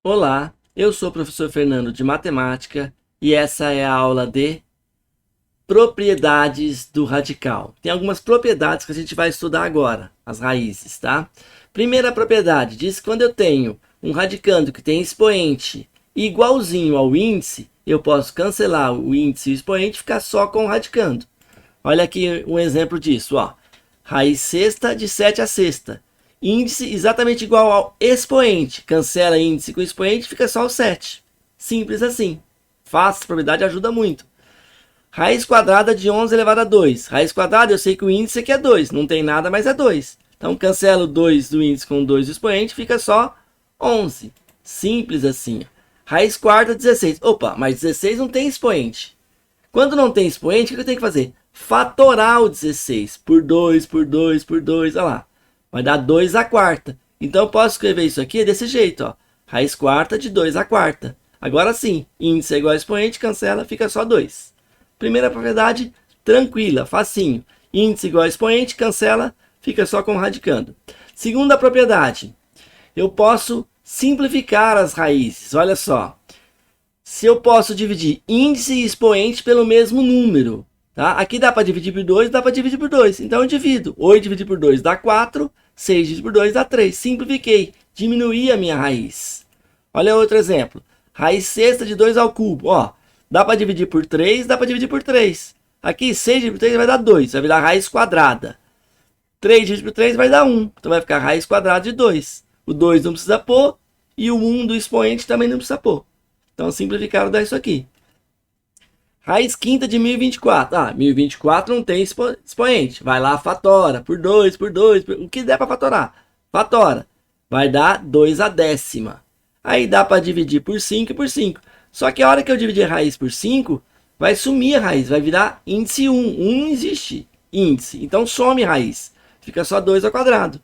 Olá, eu sou o professor Fernando de Matemática e essa é a aula de propriedades do radical. Tem algumas propriedades que a gente vai estudar agora, as raízes, tá? Primeira propriedade, diz que quando eu tenho um radicando que tem expoente igualzinho ao índice, eu posso cancelar o índice e o expoente e ficar só com o radicando. Olha aqui um exemplo disso, ó. Raiz sexta de 7 a sexta. Índice exatamente igual ao expoente. Cancela índice com expoente, fica só o 7. Simples assim. Fácil, essa propriedade ajuda muito. Raiz quadrada de 11 elevado a 2. Raiz quadrada, eu sei que o índice aqui é 2. Não tem nada, mas é 2. Então, cancela o 2 do índice com 2 do expoente, fica só 11. Simples assim. Raiz quarta, 16. Opa, mas 16 não tem expoente. Quando não tem expoente, o que eu tenho que fazer? Fatorar o 16 por 2, por 2, por 2. Olha lá. Vai dar 2 à quarta. Então, eu posso escrever isso aqui desse jeito, ó. Raiz quarta de 2 à quarta. Agora sim, índice é igual a expoente, cancela, fica só 2. Primeira propriedade, tranquila, facinho. Índice igual a expoente, cancela, fica só com radicando. Segunda propriedade, eu posso simplificar as raízes. Olha só. Se eu posso dividir índice e expoente pelo mesmo número, tá? Aqui dá para dividir por 2, dá para dividir por 2. Então eu divido. 8 dividido por 2 dá 4, 6 dividido por 2 dá 3. Simplifiquei, diminuí a minha raiz. Olha outro exemplo. Raiz sexta de 2 ao cubo, ó. Dá para dividir por 3, dá para dividir por 3. Aqui 6 dividido por 3 vai dar 2, vai virar raiz quadrada. 3 dividido por 3 vai dar 1, então vai ficar raiz quadrada de 2. O 2 não precisa pôr e o 1 do expoente também não precisa pôr. Então, simplificaram dá isso aqui. Raiz quinta de 1024. Ah, 1024 não tem expoente. Vai lá, fatora. Por 2, por 2. O que der para fatorar? Fatora. Vai dar 2 à décima. Aí dá para dividir por 5 e por 5. Só que a hora que eu dividir a raiz por 5, vai sumir a raiz. Vai virar índice 1. 1 não existe índice. Então, some a raiz. Fica só 2 ao quadrado.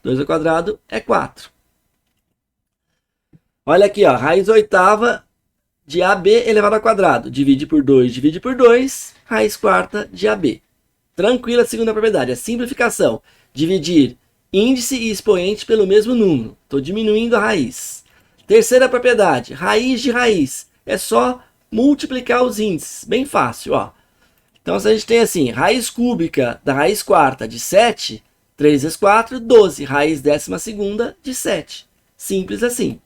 2 ao quadrado é 4. Olha aqui, ó. Raiz oitava de AB elevado ao quadrado. Divide por 2, raiz quarta de AB. Tranquila a segunda propriedade, a simplificação. Dividir índice e expoente pelo mesmo número. Estou diminuindo a raiz. Terceira propriedade, raiz de raiz. É só multiplicar os índices, bem fácil, ó. Então, se a gente tem assim, raiz cúbica da raiz quarta de 7, 3 vezes 4, 12. Raiz décima segunda de 7. Simples assim.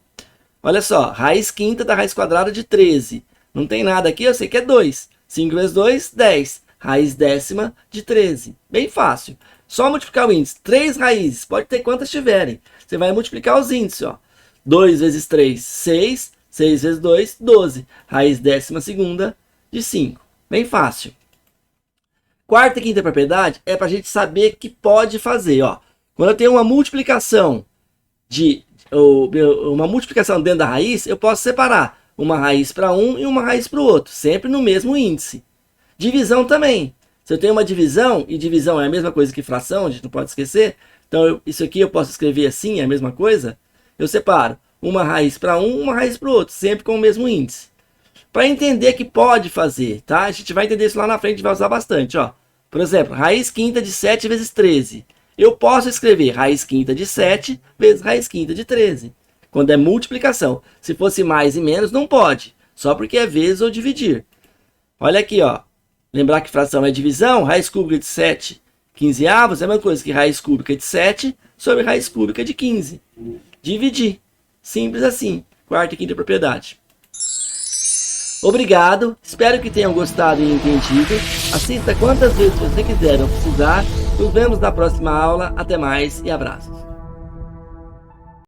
Olha só, raiz quinta da raiz quadrada de 13. Não tem nada aqui, eu sei que é 2. 5 vezes 2, 10. Raiz décima de 13. Bem fácil. Só multiplicar o índice. 3 raízes, pode ter quantas tiverem. Você vai multiplicar os índices, ó. 2 vezes 3, 6. 6 vezes 2, 12. Raiz décima segunda de 5. Bem fácil. Quarta e quinta propriedade é para a gente saber que pode fazer, ó. Quando eu tenho uma multiplicação dentro da raiz, eu posso separar uma raiz para um e uma raiz para o outro, sempre no mesmo índice. Divisão também. Se eu tenho uma divisão, e divisão é a mesma coisa que fração, a gente não pode esquecer, então isso aqui eu posso escrever assim, é a mesma coisa, eu separo uma raiz para um, uma raiz para o outro, sempre com o mesmo índice. Para entender que pode fazer, tá? A gente vai entender isso lá na frente, vai usar bastante, ó. Por exemplo, raiz quinta de 7 vezes 13. Eu posso escrever raiz quinta de 7 vezes raiz quinta de 13. Quando é multiplicação. Se fosse mais e menos, não pode. Só porque é vezes ou dividir. Olha aqui, ó. Lembrar que fração é divisão. Raiz cúbica de 7 quinzeavos é a mesma coisa que raiz cúbica de 7 sobre raiz cúbica de 15. Dividir. Simples assim. Quarta e quinta propriedade. Obrigado. Espero que tenham gostado e entendido. Assista quantas vezes você quiser ou precisar. Nos vemos na próxima aula. Até mais e abraços.